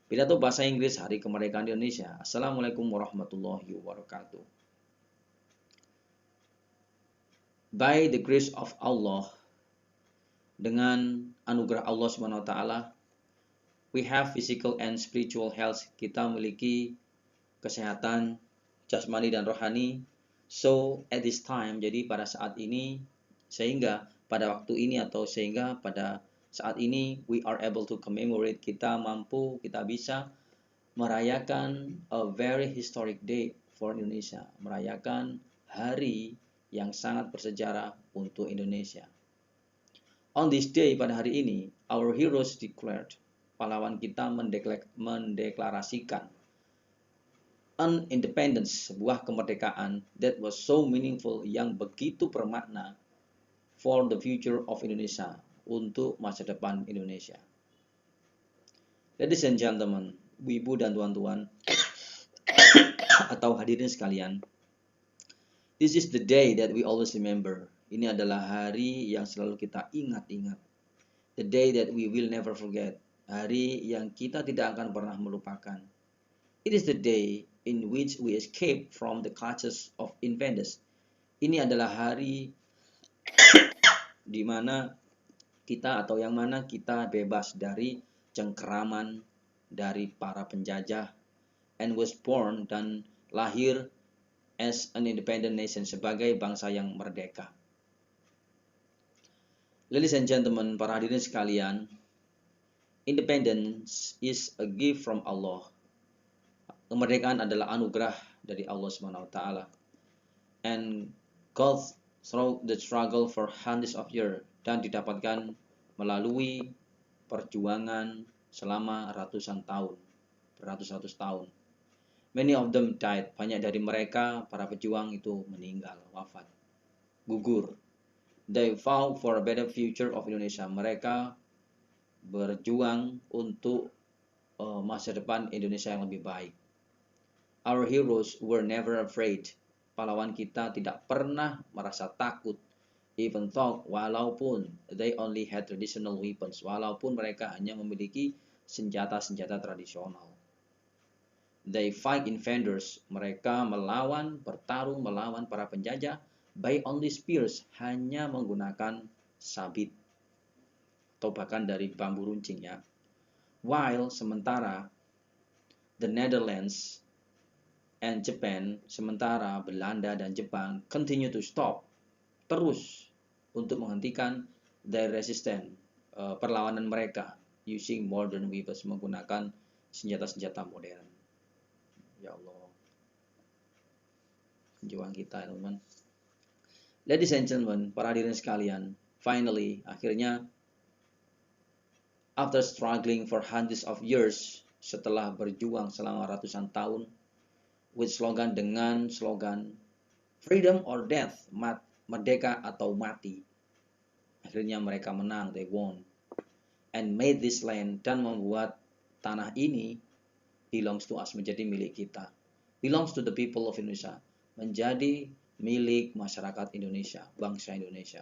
Pidato bahasa Inggris Hari Kemerdekaan Indonesia. Assalamualaikum warahmatullahi wabarakatuh. By the grace of Allah, dengan anugerah Allah Subhanahu wa taala, we have physical and spiritual health. Kita memiliki kesehatan jasmani dan rohani. So at this time, jadi pada saat ini, sehingga pada waktu ini atau sehingga pada saat ini we are able to commemorate, kita bisa merayakan a very historic day for Indonesia, merayakan hari yang sangat bersejarah untuk Indonesia. On this day, pada hari ini, our heroes declared, pahlawan kita mendeklarasikan an independence, sebuah kemerdekaan that was so meaningful, yang begitu bermakna for the future of Indonesia, untuk masa depan Indonesia. Ladies and gentlemen, ibu dan tuan-tuan atau hadirin sekalian, this is the day that we always remember. Ini adalah hari yang selalu kita ingat-ingat. The day that we will never forget. Hari yang kita tidak akan pernah melupakan. It is the day in which we escape from the clutches of invaders. Ini adalah hari di mana kita atau yang mana kita bebas dari cengkeraman dari para penjajah, and was born, dan lahir as an independent nation, sebagai bangsa yang merdeka. Ladies and gentlemen, para hadirin sekalian, independence is a gift from Allah. Kemerdekaan adalah anugerah dari Allah Subhanahu wa taala. And God through the struggle for hundreds of years, dan didapatkan melalui perjuangan selama ratusan tahun, beratus-ratus tahun. Many of them died. Banyak dari mereka, para pejuang itu meninggal, wafat, gugur. They fought for a better future of Indonesia. Mereka berjuang untuk masa depan Indonesia yang lebih baik. Our heroes were never afraid. Pahlawan kita tidak pernah merasa takut. Even though, walaupun they only had traditional weapons, walaupun mereka hanya memiliki senjata-senjata tradisional. They fight invaders. Mereka bertarung melawan para penjajah by only spears, hanya menggunakan sabit atau bahkan dari bambu runcing ya. While sementara the Netherlands and Japan, sementara Belanda dan Jepang continue to stop, terus untuk menghentikan their resistance, perlawanan mereka, using modern weapons, menggunakan senjata-senjata modern. Ya Allah, perjuangan kita, teman-teman. Ladies and gentlemen, para hadirin sekalian, finally, akhirnya, after struggling for hundreds of years, setelah berjuang selama ratusan tahun, dengan slogan freedom or death, merdeka atau mati, akhirnya mereka menang, they won, and made this land, dan membuat tanah ini belongs to us, menjadi milik kita, belongs to the people of Indonesia, menjadi milik masyarakat Indonesia, bangsa Indonesia.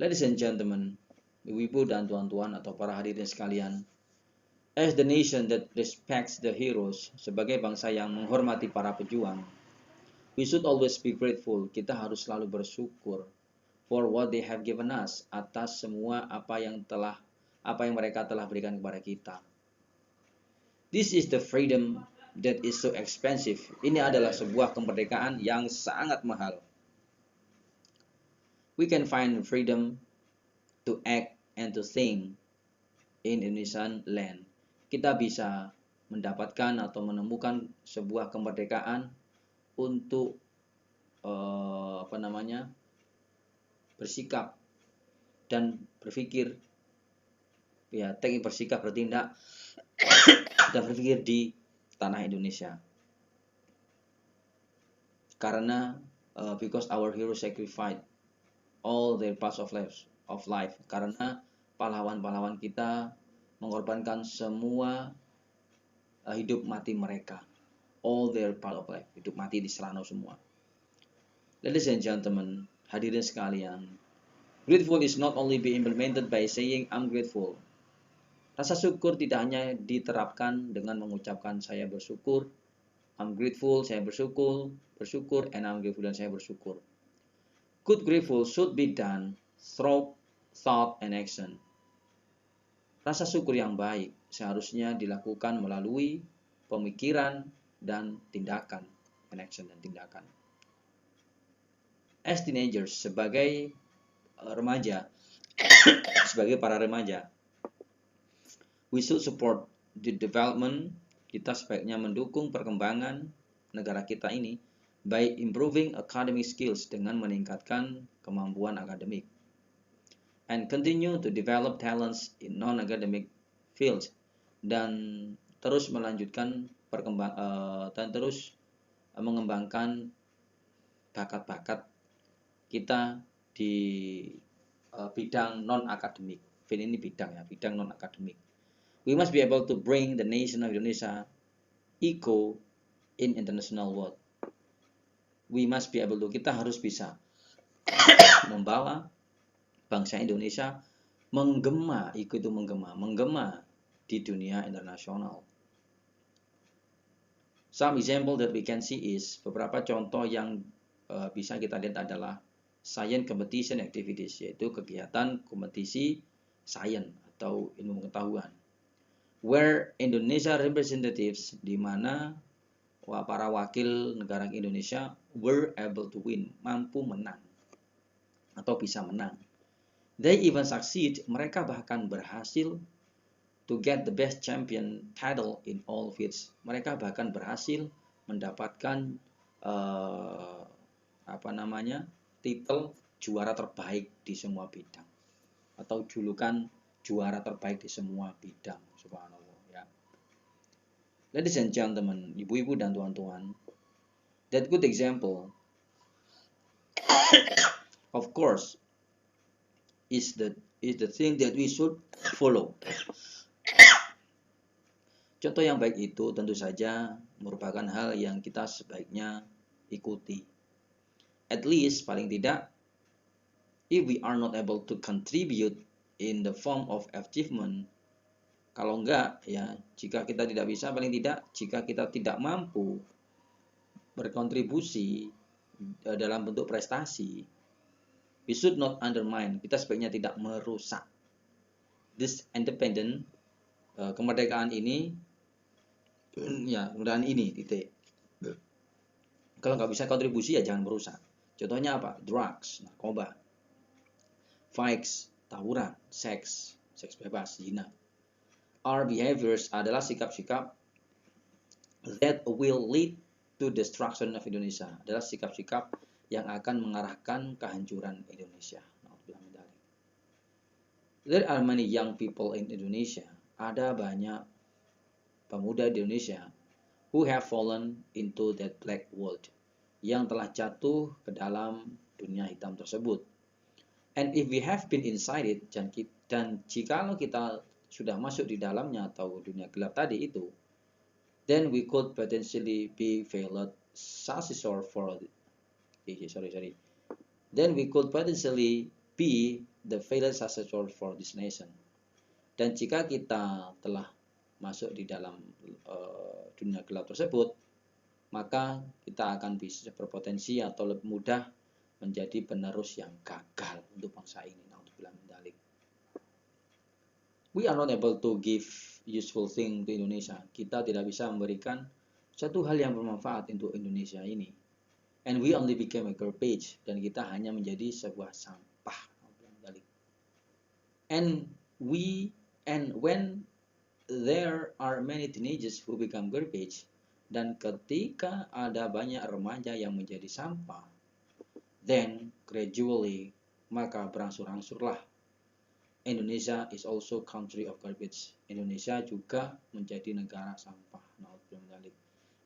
Ladies and gentlemen, ibu dan tuan-tuan atau para hadirin sekalian, as the nation that respects the heroes, sebagai bangsa yang menghormati para pejuang, we should always be grateful. Kita harus selalu bersyukur for what they have given us, atas semua apa yang mereka telah berikan kepada kita. This is the freedom that is so expensive. Ini adalah sebuah kemerdekaan yang sangat mahal. We can find freedom to act and to think in Indonesian land. Kita bisa mendapatkan atau menemukan sebuah kemerdekaan untuk bersikap dan berpikir, ya, bersikap, bertindak dan berpikir di tanah Indonesia. Karena because our heroes sacrificed all their parts of life. Karena pahlawan-pahlawan kita mengorbankan semua hidup mati mereka. All their part of life, hidup mati di Serrano semua. Ladies and gentlemen, hadirin sekalian, grateful is not only be implemented by saying I'm grateful. Rasa syukur tidak hanya diterapkan dengan mengucapkan saya bersyukur, I'm grateful, saya bersyukur, and I'm grateful, dan saya bersyukur. Good grateful should be done through thought and action. Rasa syukur yang baik seharusnya dilakukan melalui pemikiran dan tindakan, and action dan tindakan. As teenagers, sebagai remaja, sebagai para remaja, we should support the development. Kita sebaiknya mendukung perkembangan negara kita ini by improving academic skills, dengan meningkatkan kemampuan akademik, and continue to develop talents in non-academic fields, dan terus melanjutkan dan terus mengembangkan bakat-bakat kita di bidang non-akademik. Ini bidang non-akademik. We must be able to bring the nation of Indonesia echo in international world. We must be able to, kita harus bisa membawa bangsa Indonesia menggema di dunia internasional. Some example that we can see is, beberapa contoh yang bisa kita lihat adalah science competition activities, yaitu kegiatan kompetisi sains atau ilmu pengetahuan, where Indonesia representatives, di mana para wakil negara Indonesia were able to win, mampu menang atau bisa menang. They even succeed, mereka bahkan berhasil to get the best champion title in all fields. Mereka bahkan berhasil mendapatkan titel juara terbaik di semua bidang, atau julukan juara terbaik di semua bidang. Subhanallah, ya. Ladies and gentlemen, ibu-ibu dan tuan-tuan, that good example, of course, is the thing that we should follow. Contoh yang baik itu tentu saja merupakan hal yang kita sebaiknya ikuti. At least, paling tidak, if we are not able to contribute in the form of achievement, kalau enggak, ya, jika kita tidak bisa, paling tidak, jika kita tidak mampu berkontribusi dalam bentuk prestasi, we should not undermine, kita sebaiknya tidak merusak this independent, kemerdekaan ini, ya, kemerdekaan ini, titik. Kalau nggak bisa kontribusi, ya jangan merusak. Contohnya apa? Drugs, narkoba, fights, tawuran, seks bebas, zina. Our behaviors adalah sikap-sikap that will lead to destruction of Indonesia, adalah sikap-sikap yang akan mengarahkan kehancuran Indonesia. There are many young people in Indonesia, ada banyak pemuda di Indonesia who have fallen into that black world, yang telah jatuh ke dalam dunia hitam tersebut. And if we have been inside it, dan jikalau kita sudah masuk di dalamnya atau dunia gelap tadi itu, then we could potentially be failed successor for then we could potentially be the failed successor for this nation. Dan jika kita telah masuk di dalam dunia gelap tersebut, maka kita akan bisa berpotensi atau lebih mudah menjadi penerus yang gagal untuk bangsa ini. We are not able to give useful thing to Indonesia. Kita tidak bisa memberikan satu hal yang bermanfaat untuk Indonesia ini. And we only became a garbage, dan kita hanya menjadi sebuah sampah. And when there are many teenagers who become garbage, dan ketika ada banyak remaja yang menjadi sampah, then gradually, maka berangsur-angsurlah, Indonesia is also country of garbage. Indonesia juga menjadi negara sampah.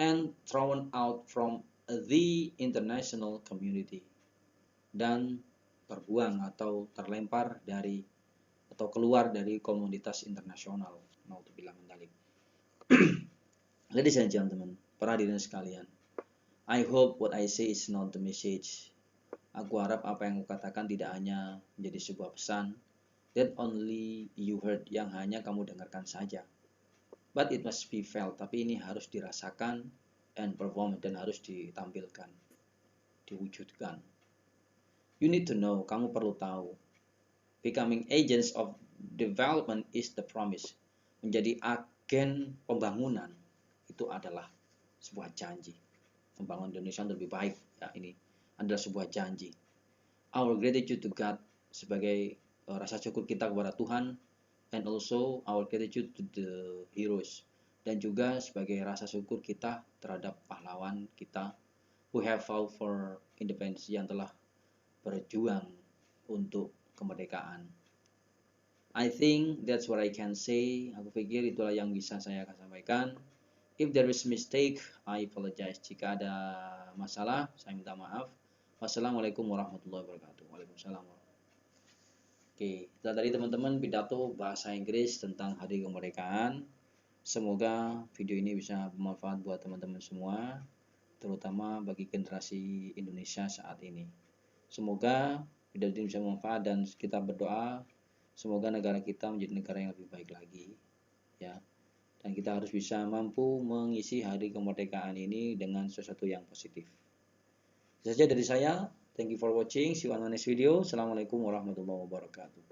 And thrown out from the international community, dan terbuang atau terlempar dari atau keluar dari komunitas internasional. Ladies and gentlemen, para hadirin sekalian, I hope what I say is not the message. Aku harap apa yang aku katakan tidak hanya menjadi sebuah pesan, that only you heard, yang hanya kamu dengarkan saja. But it must be felt, tapi ini harus dirasakan and perform, dan harus ditampilkan, diwujudkan. You need to know, kamu perlu tahu. Becoming agents of development is the promise. Menjadi agen pembangunan itu adalah sebuah janji. Membangun Indonesia lebih baik, ya, ini adalah sebuah janji. Our gratitude to God, sebagai rasa syukur kita kepada Tuhan, and also our gratitude to the heroes, dan juga sebagai rasa syukur kita terhadap pahlawan kita who have fought for independence, yang telah berjuang untuk kemerdekaan. I think that's what I can say. Aku pikir itulah yang bisa saya akan sampaikan. If there is mistake, I apologize. Jika ada masalah, saya minta maaf. Wassalamualaikum warahmatullahi wabarakatuh. Waalaikumsalam. Oke, itu tadi teman-teman pidato bahasa Inggris tentang Hari Kemerdekaan. Semoga video ini bisa bermanfaat buat teman-teman semua, terutama bagi generasi Indonesia saat ini. Semoga video ini bisa bermanfaat, dan kita berdoa semoga negara kita menjadi negara yang lebih baik lagi, ya. Dan kita harus bisa mampu mengisi Hari Kemerdekaan ini dengan sesuatu yang positif. Itu saja dari saya. Thank you for watching. See you on the next video. Assalamualaikum warahmatullahi wabarakatuh.